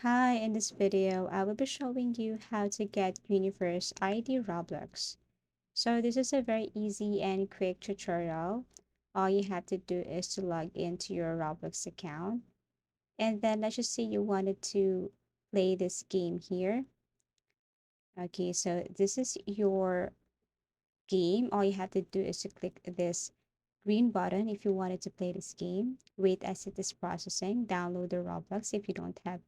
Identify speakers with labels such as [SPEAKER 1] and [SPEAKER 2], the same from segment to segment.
[SPEAKER 1] Hi, in this video, I will be showing you how to get Universe ID Roblox. So this is a very easy and quick tutorial. All you have to do is to log into your Roblox account. And then let's just say you wanted to play this game here. Okay, so this is your game. All you have to do is to click this green button if you wanted to play this game. Wait as it is processing. Download the Roblox if you don't have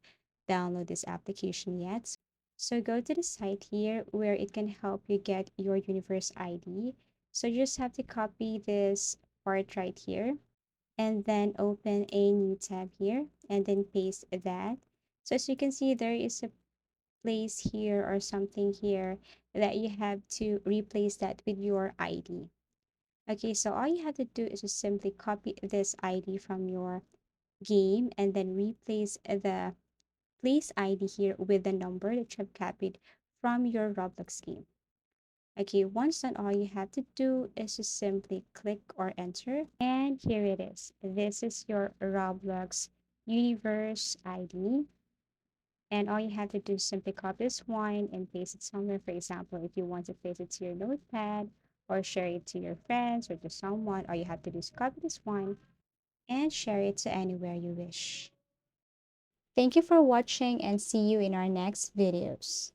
[SPEAKER 1] download this application yet. So go to the site here where it can help you get your Universe ID. So you just have to copy this part right here and then open a new tab here and then paste that. So as you can see, there is a place here or something here that you have to replace that with your ID. Okay, so all you have to do is just simply copy this ID from your game and then replace the place ID here with the number that you have copied from your Roblox game. Okay, once done, all you have to do is just simply click or enter. And here it is. This is your Roblox Universe ID. And all you have to do is simply copy this one and paste it somewhere. For example, if you want to paste it to your notepad or share it to your friends or to someone, all you have to do is copy this one and share it to anywhere you wish. Thank you for watching and see you in our next videos.